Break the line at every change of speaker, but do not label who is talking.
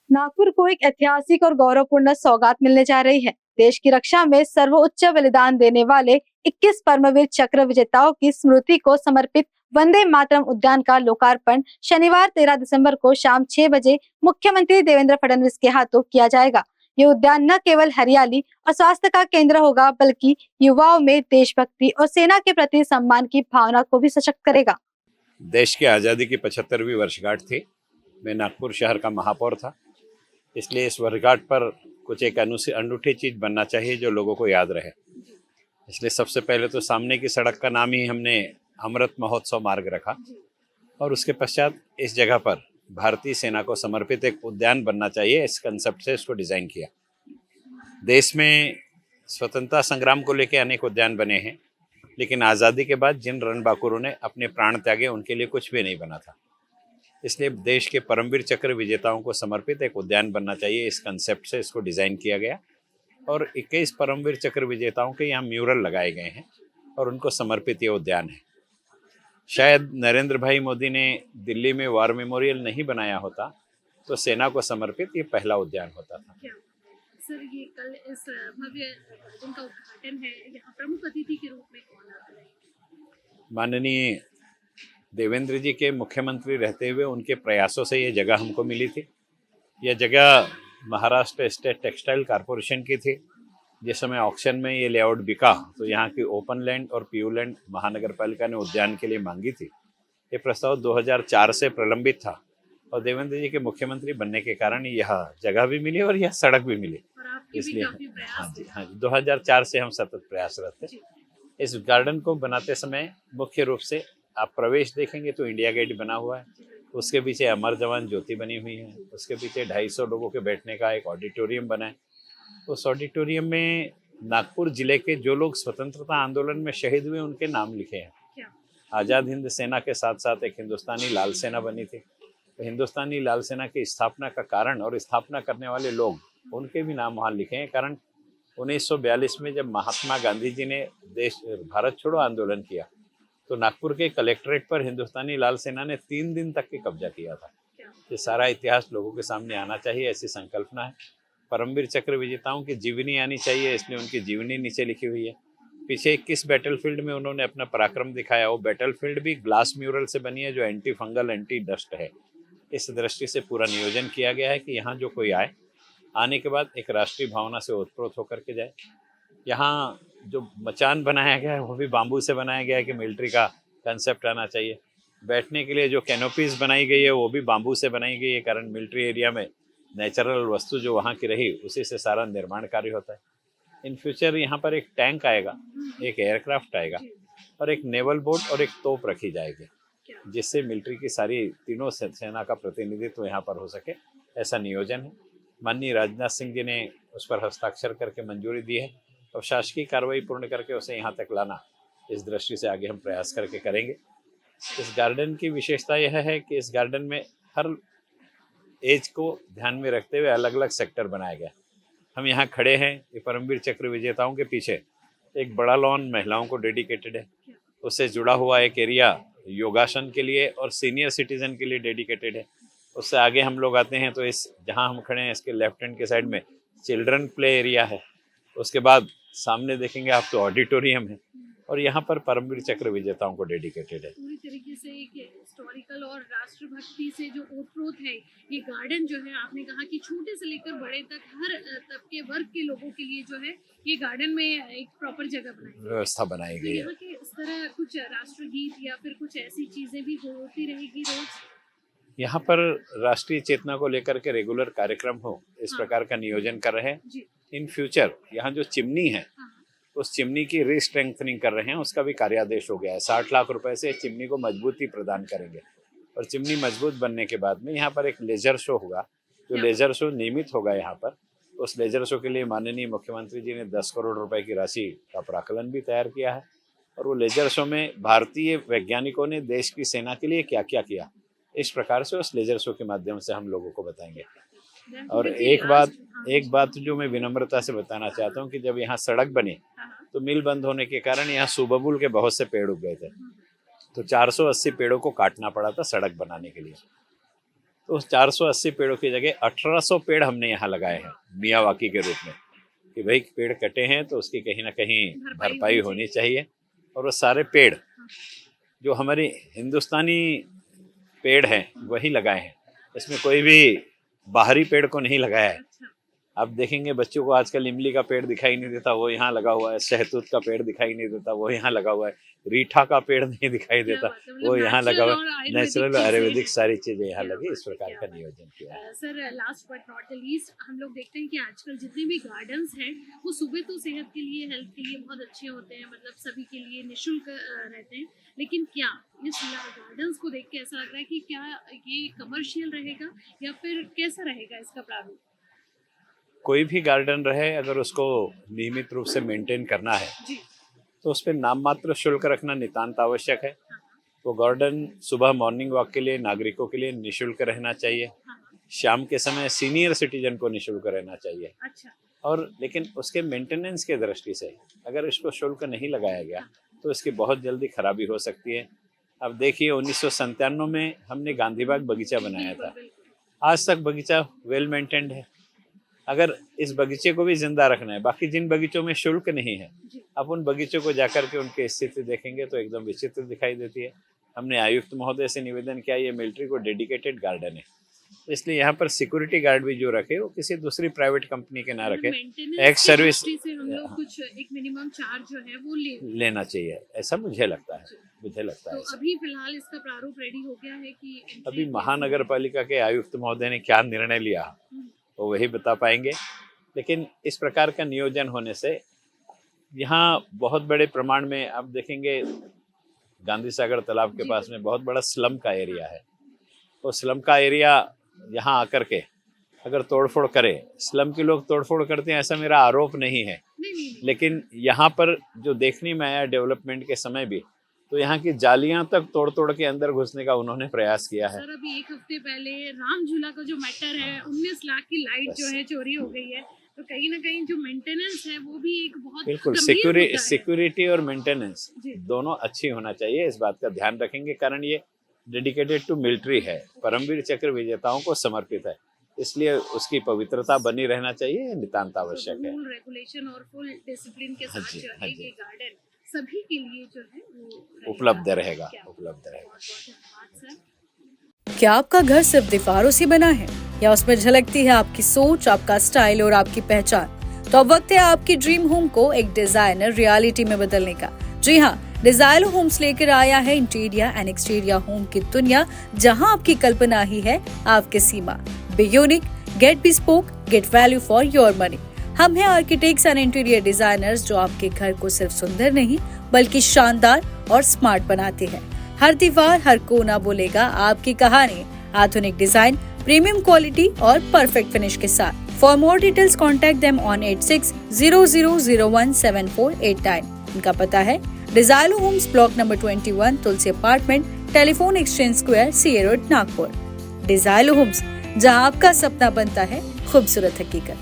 नागपुर को एक ऐतिहासिक और गौरवपूर्ण सौगात मिलने जा रही है। देश की रक्षा में सर्वोच्च बलिदान देने वाले 21 परमवीर चक्र विजेताओं की स्मृति को समर्पित वंदे मातरम उद्यान का लोकार्पण शनिवार 13 दिसंबर को शाम 6 बजे मुख्यमंत्री देवेंद्र फडणवीस के हाथों किया जाएगा। ये उद्यान न केवल हरियाली और स्वास्थ्य का केंद्र होगा, बल्कि युवाओं में देशभक्ति और सेना के प्रति सम्मान की भावना को भी सशक्त करेगा।
देश की आज़ादी की 75वीं वर्षगांठ थी। मैं नागपुर शहर का महापौर था, इसलिए इस वर्षगांठ पर कुछ एक अनूठी चीज़ बनना चाहिए जो लोगों को याद रहे। इसलिए सबसे पहले तो सामने की सड़क का नाम ही हमने अमृत महोत्सव मार्ग रखा और उसके पश्चात इस जगह पर भारतीय सेना को समर्पित एक उद्यान बनना चाहिए। इस कंसेप्ट से इसको डिज़ाइन किया। देश में स्वतंत्रता संग्राम को लेकर अनेक उद्यान बने हैं, लेकिन आज़ादी के बाद जिन रणबांकुरों ने अपने प्राण त्यागे उनके लिए कुछ भी नहीं बना था। इसलिए देश के परमवीर चक्र विजेताओं को समर्पित एक उद्यान बनना चाहिए। इस कंसेप्ट से इसको डिज़ाइन किया गया और 21 परमवीर चक्र विजेताओं के यहाँ म्यूरल लगाए गए हैं और उनको समर्पित ये उद्यान है। शायद नरेंद्र भाई मोदी ने दिल्ली में वार मेमोरियल नहीं बनाया होता तो सेना को समर्पित ये पहला उद्यान होता था।
सर, ये कल इस भव्य गार्डन का उद्घाटन है, यहाँ प्रमुख अतिथि के रूप में कौन आ रहे हैं?
माननीय देवेंद्र जी के मुख्यमंत्री रहते हुए उनके प्रयासों से ये जगह हमको मिली थी। यह जगह महाराष्ट्र स्टेट टेक्सटाइल कॉरपोरेशन की थी। जिस समय ऑक्शन में ये लेआउट बिका तो यहाँ की ओपन लैंड और पीयू लैंड महानगर पालिका ने उद्यान के लिए मांगी थी। ये प्रस्ताव 2004 से प्रलंबित था और देवेंद्र जी के मुख्यमंत्री बनने के कारण यह जगह भी मिली और यह सड़क भी मिली। इसलिए हाँ जी 2004 से हम सतत प्रयासरत थे। इस गार्डन को बनाते समय मुख्य रूप से आप प्रवेश देखेंगे तो इंडिया गेट बना हुआ है, उसके पीछे अमर जवान ज्योति बनी हुई है, उसके पीछे 250 लोगों के बैठने का एक ऑडिटोरियम बना है। उस ऑडिटोरियम में नागपुर जिले के जो लोग स्वतंत्रता आंदोलन में शहीद हुए उनके नाम लिखे हैं। आज़ाद हिंद सेना के साथ साथ एक हिंदुस्तानी लाल सेना बनी थी। तो हिंदुस्तानी लाल सेना की स्थापना का कारण और स्थापना करने वाले लोग उनके भी नाम वहाँ लिखे हैं। कारण 1942 में जब महात्मा गांधी जी ने भारत छोड़ो आंदोलन किया तो नागपुर के कलेक्ट्रेट पर हिंदुस्तानी लाल सेना ने 3 दिन तक के कब्जा किया था। ये सारा इतिहास लोगों के सामने आना चाहिए, ऐसी संकल्पना है। परमवीर चक्र विजेताओं की जीवनी आनी चाहिए, इसलिए उनकी जीवनी नीचे लिखी हुई है। पीछे 21 बैटलफील्ड में उन्होंने अपना पराक्रम दिखाया। वो बैटलफील्ड भी ग्लास म्यूरल से बनी है जो एंटी फंगल एंटी डस्ट है। इस दृष्टि से पूरा नियोजन किया गया है कि यहाँ जो कोई आने के बाद एक राष्ट्रीय भावना से ओतप्रोत होकर के जाए। यहाँ जो मचान बनाया गया है वो भी बाम्बू से बनाया गया है कि मिलिट्री का कंसेप्ट आना चाहिए। बैठने के लिए जो कैनोपीज बनाई गई है वो भी बाम्बू से बनाई गई है, कारण मिलिट्री एरिया में नेचुरल वस्तु जो वहाँ की रही उसी से सारा निर्माण कार्य होता है। इन फ्यूचर यहाँ पर एक टैंक आएगा, एक एयरक्राफ्ट आएगा और एक नेवल बोट और एक तोप रखी जाएगी, जिससे मिलिट्री की सारी तीनों सेना का प्रतिनिधित्व यहाँ पर हो सके, ऐसा नियोजन है। माननीय राजनाथ सिंह जी ने उस पर हस्ताक्षर करके मंजूरी दी है और शासकीय कार्रवाई पूर्ण करके उसे यहाँ तक लाना, इस दृष्टि से आगे हम प्रयास करके करेंगे। इस गार्डन की विशेषता यह है कि इस गार्डन में हर एज को ध्यान में रखते हुए अलग अलग सेक्टर बनाया गया। हम यहाँ खड़े हैं, ये परमवीर चक्र विजेताओं के पीछे एक बड़ा लॉन महिलाओं को डेडिकेटेड है, उससे जुड़ा हुआ एक एरिया योगासन के लिए और सीनियर सिटीजन के लिए डेडिकेटेड है। उससे आगे हम लोग आते हैं तो इस जहाँ हम खड़े हैं इसके लेफ्ट हैंड के साइड में चिल्ड्रन प्ले एरिया है। उसके बाद सामने देखेंगे आप तो ऑडिटोरियम है और यहाँ पर परमवीर चक्र विजेताओं को डेडिकेटेड है।
पूरी तरीके से एक हिस्टोरिकल और राष्ट्रभक्ति से जो ओतप्रोत है ये गार्डन जो है, आपने कहा कि छोटे से लेकर बड़े तक हर तबके वर्ग के लोगों के लिए जो है ये गार्डन में एक प्रॉपर जगह बनाई
व्यवस्था बनाई गई है।
यहाँ के इस तरह कुछ राष्ट्रगीत या फिर कुछ ऐसी चीजें भी होती रहेगी रोज?
यहाँ पर राष्ट्रीय चेतना को लेकर के रेगुलर कार्यक्रम हो, इस प्रकार का नियोजन कर रहे हैं। इन फ्यूचर यहाँ जो चिमनी है उस चिमनी की रीस्ट्रेंथनिंग कर रहे हैं, उसका भी कार्यादेश हो गया है। 60 लाख रुपए से चिमनी को मजबूती प्रदान करेंगे और चिमनी मजबूत बनने के बाद में यहाँ पर एक लेजर शो होगा, जो लेजर शो नियमित होगा यहाँ पर। उस लेजर शो के लिए माननीय मुख्यमंत्री जी ने 10 करोड़ रुपए की राशि का प्राकलन भी तैयार किया है और वो लेजर शो में भारतीय वैज्ञानिकों ने देश की सेना के लिए क्या क्या किया, इस प्रकार से उस लेजर शो के माध्यम से हम लोगों को बताएंगे। और एक बात जो मैं विनम्रता से बताना चाहता हूँ कि जब यहाँ सड़क बनी तो मिल बंद होने के कारण यहाँ सुबबुल के बहुत से पेड़ उग गए थे, तो 480 पेड़ों को काटना पड़ा था सड़क बनाने के लिए। तो उस 480 पेड़ों की जगह 1800 पेड़ हमने यहाँ लगाए हैं मियावाकी के रूप में, कि भाई पेड़ कटे हैं तो उसकी कहीं ना कहीं भरपाई होनी चाहिए। और वो सारे पेड़ जो हमारे हिंदुस्तानी पेड़ हैं वही लगाए हैं, इसमें कोई भी बाहरी पेड़ को नहीं लगाया है।
अच्छा,
आप देखेंगे बच्चों को आजकल इमली का पेड़ दिखाई नहीं देता, वो यहाँ लगा हुआ है। शहतूत का पेड़ दिखाई नहीं देता, वो यहाँ लगा हुआ है। रीठा का पेड़ नहीं दिखाई
क्या
देता,
बात है, मतलब
वो यहाँ लगा हुआ
natural और
है।
आयुर्वेदिक
नेचुरल
चीजें
आयुर्वेदिक
हैं।
सारी चीजें यहाँ
क्या
लगी, इस
बात है,
प्रकार
क्या
का
बात
नियोजन किया है।
Sir last but not the least, हम लोग देखते हैं कि आजकल जितने भी गार्डन्स हैं वो सुबह तो सेहत के लिए, हेल्थ के लिए बहुत अच्छे होते हैं, मतलब सभी के लिए निशुल्क रहते हैं। लेकिन क्या इस गार्डन्स को देख के ऐसा लग रहा है कि क्या ये कमर्शियल रहेगा या फिर कैसा रहेगा इसका प्रारूप?
कोई भी गार्डन रहे, अगर उसको नियमित रूप से मेंटेन करना है
जी,
तो उस पर नाम मात्र शुल्क रखना नितांत आवश्यक है। वो गार्डन सुबह मॉर्निंग वॉक के लिए नागरिकों के लिए निशुल्क रहना चाहिए,
हाँ,
शाम के समय सीनियर सिटीजन को निशुल्क रहना चाहिए।
अच्छा,
और लेकिन उसके मेंटेनेंस के दृष्टि से अगर इसको शुल्क नहीं लगाया गया तो इसकी बहुत जल्दी खराबी हो सकती है। अब देखिए 1997 में हमने गांधी बाग बगीचा बनाया
बिल्कुल
था,
बिल्कुल,
आज तक बगीचा वेल मेंटेन्ड है। अगर इस बगीचे को भी जिंदा रखना है, बाकी जिन बगीचों में शुल्क नहीं है,
जी,
आप उन बगीचों को जाकर के उनकी स्थिति देखेंगे तो एकदम विचित्र दिखाई देती है। हमने आयुक्त महोदय से निवेदन किया, ये मिलिट्री को डेडिकेटेड गार्डन है, इसलिए यहाँ पर सिक्योरिटी गार्ड भी जो रखे वो किसी दूसरी प्राइवेट कंपनी के ना रखे,
मेंटेनेंस
एक
की
सर्विस
दृष्टि से हम लोग कुछ एक मिनिमम चार्ज जो है वो ले।
लेना चाहिए, ऐसा मुझे लगता है। मुझे लगता है
तो
ऐसा।
अभी फिलहाल इसका प्रारूप रेडी हो गया है कि
अभी महानगर पालिका के आयुक्त महोदय ने क्या निर्णय लिया वो वही बता पाएंगे, लेकिन इस प्रकार का नियोजन होने से यहाँ बहुत बड़े प्रमाण में आप देखेंगे गांधी सागर तालाब के पास में बहुत बड़ा स्लम का एरिया है। वो स्लम का एरिया यहाँ आकर के अगर तोड़फोड़ करे, स्लम के लोग तोड़फोड़ करते हैं ऐसा मेरा आरोप नहीं है,
नहीं,
लेकिन यहाँ पर जो देखने में आया डेवलपमेंट के समय भी, तो यहाँ की जालियां तक तोड़ तोड़ के अंदर घुसने का उन्होंने प्रयास किया है।
सर अभी एक हफ्ते पहले राम झूला का जो मैटर है, 19 लाख की लाइट
बस।
जो है चोरी हो गई है, तो कहीं ना कहीं जो मेंटेनेंस है वो भी एक बहुत
बिल्कुल
गंभीर मुद्दा है।
सिक्योरिटी और मेंटेनेंस
जी।
दोनों अच्छी होना चाहिए, इस बात का ध्यान रखेंगे। कारण ये डेडिकेटेड टू मिलिट्री है, परमवीर चक्र विजेताओं को समर्पित है, इसलिए उसकी पवित्रता बनी रहना चाहिए, ये नितांत आवश्यक है।
रूल रेगुलेशन और फुल डिसिप्लिन के
हाँ
साथ
जी,
जो
हाँ
है
जी।
ये गार्डन सभी के लिए जो है वो
उपलब्ध रहेगा,
क्या
उपलब्ध रहेगा।
बहुत-बहुत धन्यवाद सर।
क्या आपका घर सिर्फ दीवारों से बना है या उसमें झलकती है आपकी सोच, आपका स्टाइल और आपकी पहचान? तो अब वक्त है आपकी ड्रीम होम को एक डिजाइनर रियलिटी में बदलने का। जी हाँ, डिजाइलो होम्स लेकर आया है इंटीरियर एंड एक्सटीरियर होम की दुनिया, जहां आपकी कल्पना ही है आपकी सीमा। Be unique, get bespoke, get value for your money. हम हैं आर्किटेक्ट्स एंड इंटीरियर डिजाइनर्स जो आपके घर को सिर्फ सुंदर नहीं बल्कि शानदार और स्मार्ट बनाते हैं। हर दीवार, हर कोना बोलेगा आपकी कहानी। आधुनिक डिजाइन, प्रीमियम क्वालिटी और परफेक्ट फिनिश के साथ। For more details contact them on 8600017489। इनका पता है डिजाइलो होम्स, ब्लॉक नंबर 21, तुलसी अपार्टमेंट, टेलीफोन एक्सचेंज स्क्वायर, सी रोड, नागपुर। डिजाइलो होम्स, जहां आपका सपना बनता है खूबसूरत हकीकत।